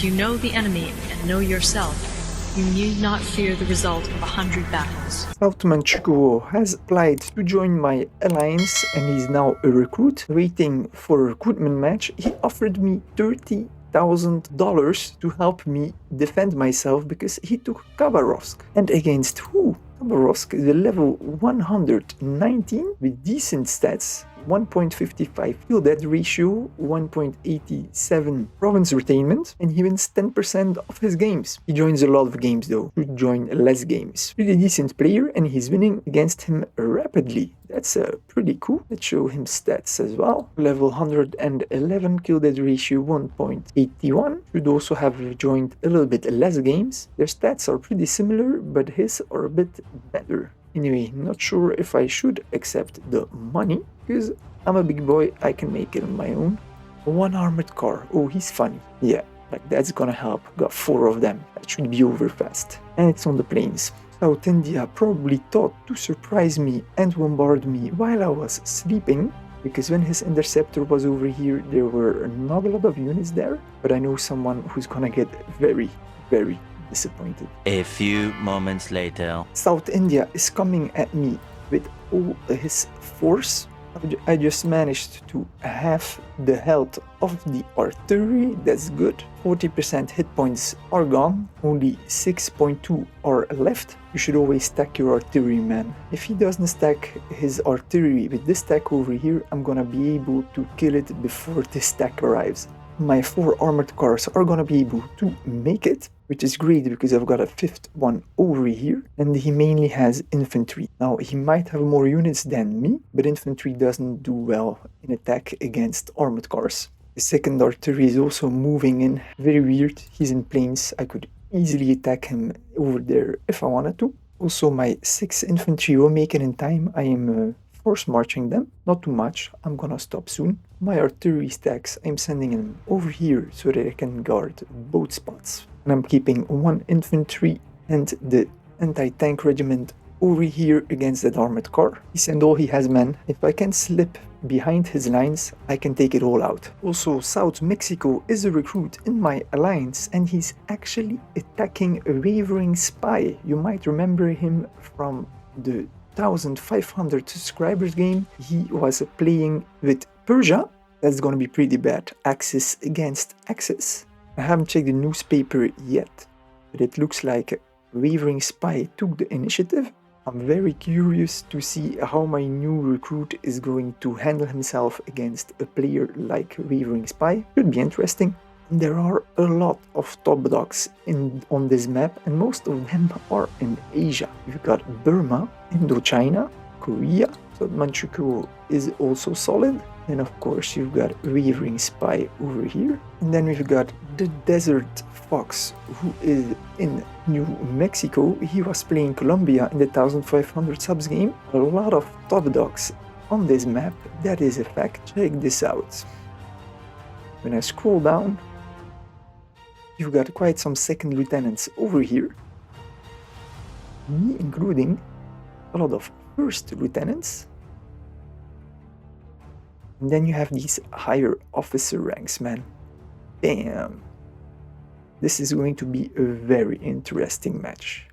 If you know the enemy and know yourself, you need not fear the result of 100 battles. South Manchukuo has applied to join my alliance and he's now a recruit waiting for a recruitment match. He offered me $30,000 to help me defend myself because he took Khabarovsk. And against who? Khabarovsk is a level 119 with decent stats. 1.55 kill death ratio, 1.87 province retainment, and he wins 10% of his games. He joins a lot of games though, should join less games. Pretty decent player and he's winning against him rapidly. That's pretty cool. Let's show him stats as well. Level 111, kill death ratio 1.81. Should also have joined a little bit less games. Their stats are pretty similar, but his are a bit better. Anyway, not sure if I should accept the money, because I'm a big boy, I can make it on my own. One armored car, oh he's funny. Yeah, like that's gonna help, got 4 of them, that should be over fast. And it's on the plains. South India probably thought to surprise me and bombard me while I was sleeping, because when his interceptor was over here, there were not a lot of units there, but I know someone who's gonna get very, very disappointed. A few moments later. South India is coming at me with all his force. I just managed to halve the health of the artillery, that's good. 40% hit points are gone, only 6.2 are left. You should always stack your artillery, man. If he doesn't stack his artillery with this stack over here, I'm gonna be able to kill it before this stack arrives. My 4 armored cars are gonna be able to make it, which is great because I've got a 5th one over here, and he mainly has infantry. Now, he might have more units than me, but infantry doesn't do well in attack against armored cars. The 2nd artillery is also moving in. Very weird, he's in plains. I could easily attack him over there if I wanted to. Also, my 6th infantry will make it in time. I am force marching them, not too much, I'm gonna stop soon. My artillery stacks, I'm sending them over here so that I can guard both spots. And I'm keeping 1 infantry and the anti-tank regiment over here against that armored car. He sent all he has men. If I can slip behind his lines, I can take it all out. Also, South Mexico is a recruit in my alliance and he's actually attacking a wavering spy. You might remember him from the 1500 subscribers game. He was playing with Persia. That's gonna be pretty bad. Axis against Axis. I haven't checked the newspaper yet, but it looks like Wavering Spy took the initiative. I'm very curious to see how my new recruit is going to handle himself against a player like Wavering Spy. Should be interesting. There are a lot of top dogs on this map, and most of them are in Asia. You've got Burma, Indochina, Korea, South Manchukuo is also solid. And of course you've got Wavering Spy over here. And then we've got the Desert Fox, who is in New Mexico. He was playing Colombia in the 1500 subs game. A lot of top dogs on this map, that is a fact. Check this out. When I scroll down, you've got quite some 2nd lieutenants over here. Me including a lot of 1st lieutenants. And then you have these higher officer ranks, man. Damn. This is going to be a very interesting match.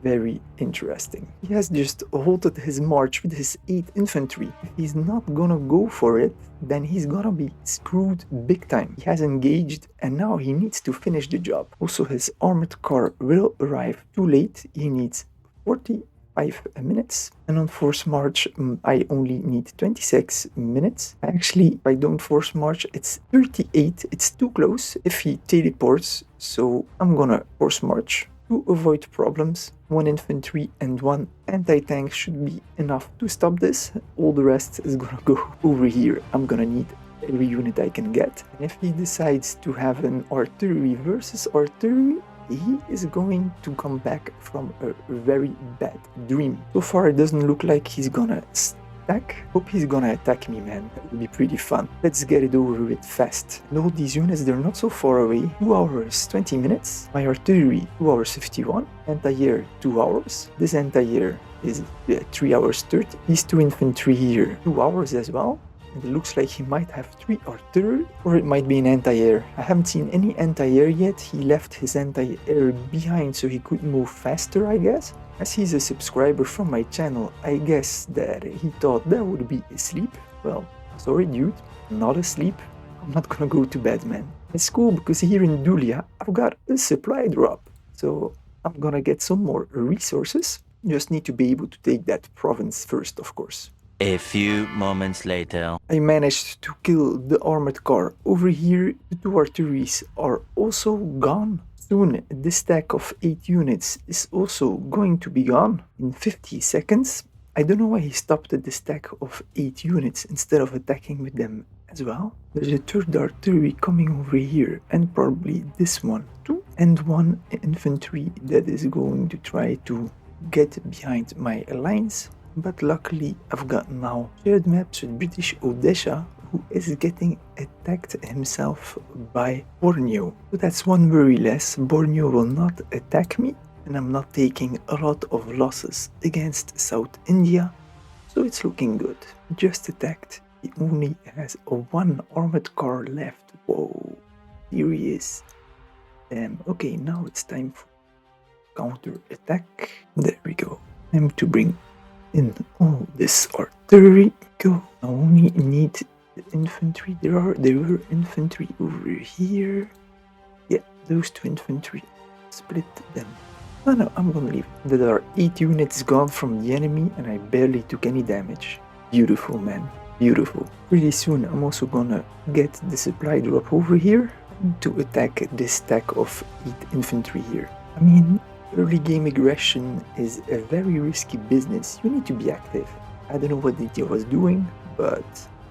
Very interesting. He has just halted his march with his 8th infantry. If he's not gonna go for it, then he's gonna be screwed big time. He has engaged and now he needs to finish the job. Also, his armored car will arrive too late. He needs 45 minutes, and on force march I only need 26 minutes. Actually, if I don't force march, it's 38. It's too close if he teleports, so I'm gonna force march to avoid problems. 1 infantry and 1 anti-tank should be enough to stop this. All the rest is gonna go over here. I'm gonna need every unit I can get, and if he decides to have an artillery versus artillery, he is going to come back from a very bad dream. So far it doesn't look like he's gonna stack. Hope he's gonna attack me, man. That would be pretty fun. Let's get it over with fast. And all these units, they're not so far away. 2 hours 20 minutes. My artillery 2 hours 51. Anti-air 2 hours. This anti-air is 3 hours 30. These 2 infantry here 2 hours as well. It looks like he might have 3 artillery, or it might be an anti-air. I haven't seen any anti-air yet. He left his anti-air behind so he could move faster, I guess. As he's a subscriber from my channel, I guess that he thought that would be asleep. Well, sorry dude, not asleep. I'm not gonna go to bed, man. It's cool because here in Dulia, I've got a supply drop. So I'm gonna get some more resources. Just need to be able to take that province first, of course. A few moments later. I managed to kill the armored car over here. The 2 artilleries are also gone. Soon, this stack of 8 units is also going to be gone in 50 seconds. I don't know why he stopped at the stack of 8 units instead of attacking with them as well. There's a 3rd artillery coming over here, and probably this one too, and 1 infantry that is going to try to get behind my lines. But luckily I've got now shared maps with British Odisha, who is getting attacked himself by Borneo. So that's one worry less. Borneo will not attack me, and I'm not taking a lot of losses against South India, so it's looking good. Just attacked. He only has a 1 armored car left. Whoa, here he is. Damn. Okay, now it's time for counter attack. There we go. Time to bring in all this artillery. Go. I only need the infantry. There were infantry over here. Yeah, those 2 infantry. Split them. No, I'm gonna leave. There are 8 units gone from the enemy and I barely took any damage. Beautiful, man. Beautiful. Pretty soon I'm also gonna get the supply drop over here to attack this stack of 8 infantry here. I mean, early game aggression is a very risky business. You need to be active. I don't know what DT was doing, but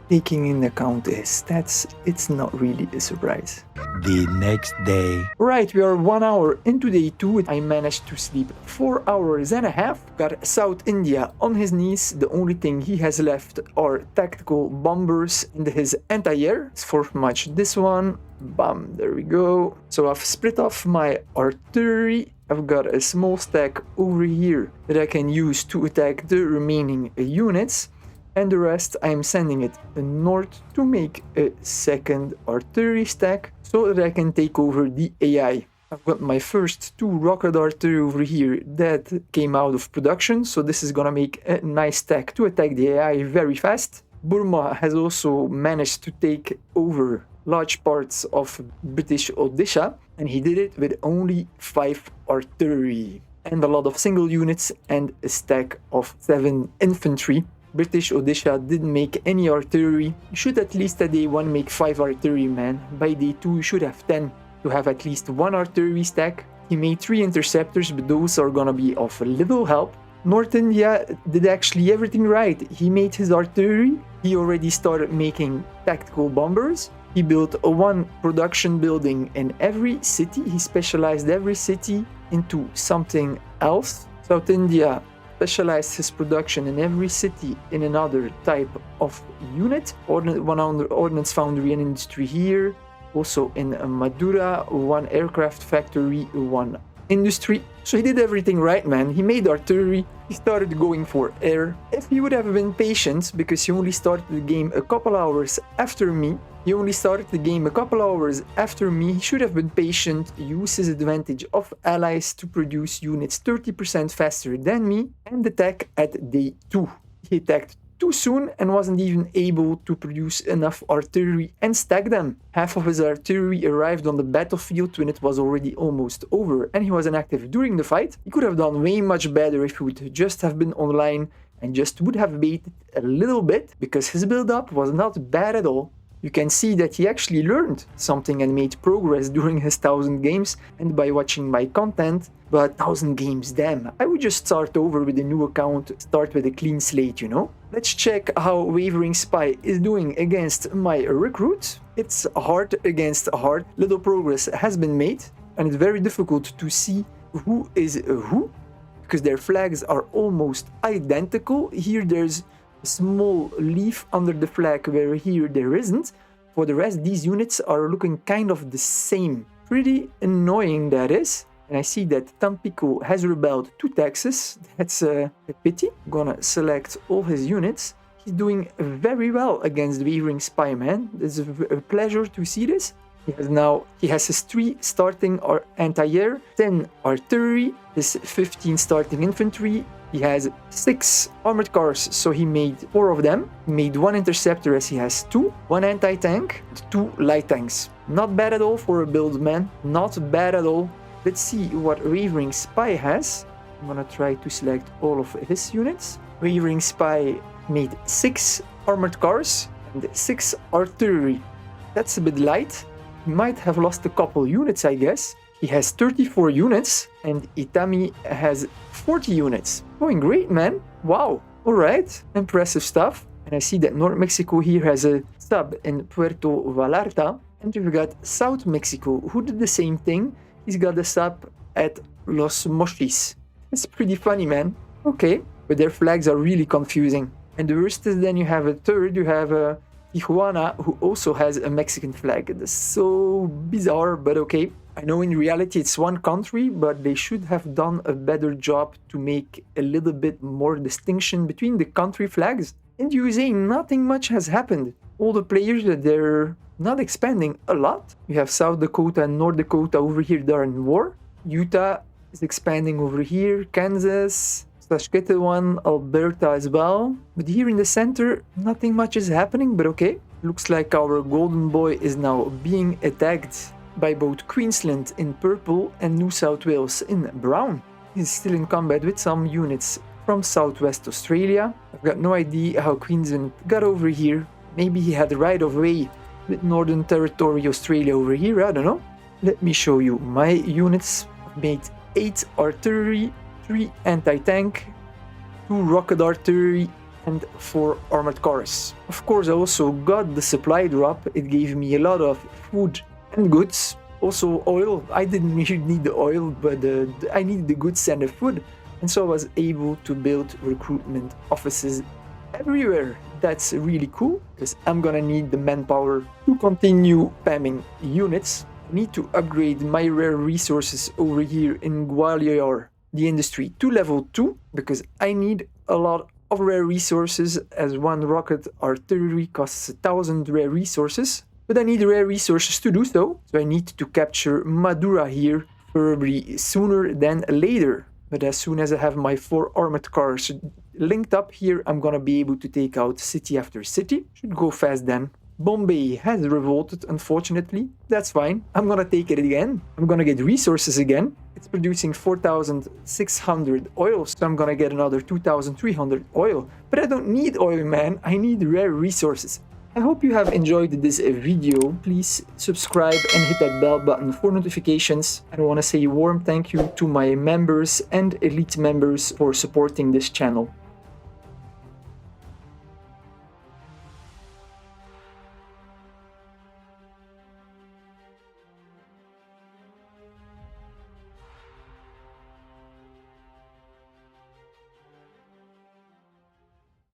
taking in account his stats, it's not really a surprise. The next day. Right, we are 1 hour into day 2. I managed to sleep 4 hours and a half. Got South India on his knees. The only thing he has left are tactical bombers and his anti-air. It's for much this one. Bam, there we go. So I've split off my artillery. I've got a small stack over here that I can use to attack the remaining units. And the rest I'm sending it north to make a 2nd artillery stack so that I can take over the AI. I've got my first 2 rocket artillery over here that came out of production, so this is gonna make a nice stack to attack the AI very fast. Burma has also managed to take over large parts of British Odisha, and he did it with only 5 artillery and a lot of single units and a stack of 7 infantry. British Odisha didn't make any artillery. You should at least at day 1 make 5 artillery, man. By day 2 you should have 10 to have at least 1 artillery stack. He made 3 interceptors, but those are gonna be of little help. North India did actually everything right. He made his artillery. He already started making tactical bombers. He built a 1 production building in every city. He specialized every city into something else. South India specialized his production in every city in another type of unit. 100 ordnance foundry and industry here. Also in Madura, 1 aircraft factory, 1 industry. So he did everything right, man. He made artillery. He started going for air. If he would have been patient, because he only started the game a couple hours after me, he should have been patient, use his advantage of allies to produce units 30% faster than me, and attack at day 2. He attacked too soon and wasn't even able to produce enough artillery and stack them. Half of his artillery arrived on the battlefield when it was already almost over, and he was inactive during the fight. He could have done way much better if he would just have been online and just would have waited a little bit, because his build-up was not bad at all. You can see that he actually learned something and made progress during his 1000 games and by watching my content. But 1000 games, damn, I would just start over with a new account, start with a clean slate, you know? Let's check how Wavering Spy is doing against my recruit. It's hard against hard. Little progress has been made, and it's very difficult to see who is who, because their flags are almost identical. Here there's a small leaf under the flag where here there isn't. For the rest, these units are looking kind of the same. Pretty annoying, that is. And I see that Tampico has rebelled to Texas. That's a pity. I'm gonna select all his units. He's doing very well against Wavering Spy, man. It's a pleasure to see this. He has his 3 starting anti-air, 10 artillery, his 15 starting infantry. He has 6 armored cars, so he made 4 of them. He made 1 interceptor as he has 2, 1 anti-tank, 2 light tanks. Not bad at all for a build, man. Not bad at all. Let's see what Wavering Spy has. I'm gonna try to select all of his units. Wavering Spy made 6 armored cars and 6 artillery. That's a bit light. He might have lost a couple units, I guess. He has 34 units and Itami has 40 units. Going great, man. Wow. Alright. Impressive stuff. And I see that North Mexico here has a sub in Puerto Vallarta. And we've got South Mexico who did the same thing. He's got a sub at Los Mochis. It's pretty funny, man. Okay. But their flags are really confusing. And the worst is then you have a third, you have Tijuana, who also has a Mexican flag. That's so bizarre, but okay. I know in reality it's one country, but they should have done a better job to make a little bit more distinction between the country flags. In the USA, nothing much has happened. All the players, they're not expanding a lot. You have South Dakota and North Dakota over here, they're in war. Utah is expanding over here, Kansas, Saskatchewan, Alberta as well. But here in the center, nothing much is happening, but okay. Looks like our golden boy is now being attacked by both Queensland in purple and New South Wales in brown. He's still in combat with some units from Southwest Australia. I've got no idea how Queensland got over here. Maybe he had the right of way with Northern Territory Australia over here, I don't know. Let me show you my units. I've made 8 artillery, 3 anti-tank, 2 rocket artillery and 4 armored cars. Of course I also got the supply drop. It gave me a lot of food and goods. Also oil. I didn't really need the oil, but I needed the goods and the food. And so I was able to build recruitment offices everywhere. That's really cool because I'm gonna need the manpower to continue spamming units. I need to upgrade my rare resources over here in Gwalior, the industry, to level 2 because I need a lot of rare resources as 1 rocket artillery costs 1,000 rare resources. But I need rare resources to do so I need to capture Madura here, probably sooner than later. But as soon as I have my 4 armored cars linked up here, I'm gonna be able to take out city after city. Should go fast then. Bombay has revolted, unfortunately. That's fine. I'm gonna take it again. I'm gonna get resources again. It's producing 4,600 oil, so I'm gonna get another 2,300 oil. But I don't need oil, man. I need rare resources. I hope you have enjoyed this video. Please subscribe and hit that bell button for notifications. I want to say a warm thank you to my members and elite members for supporting this channel.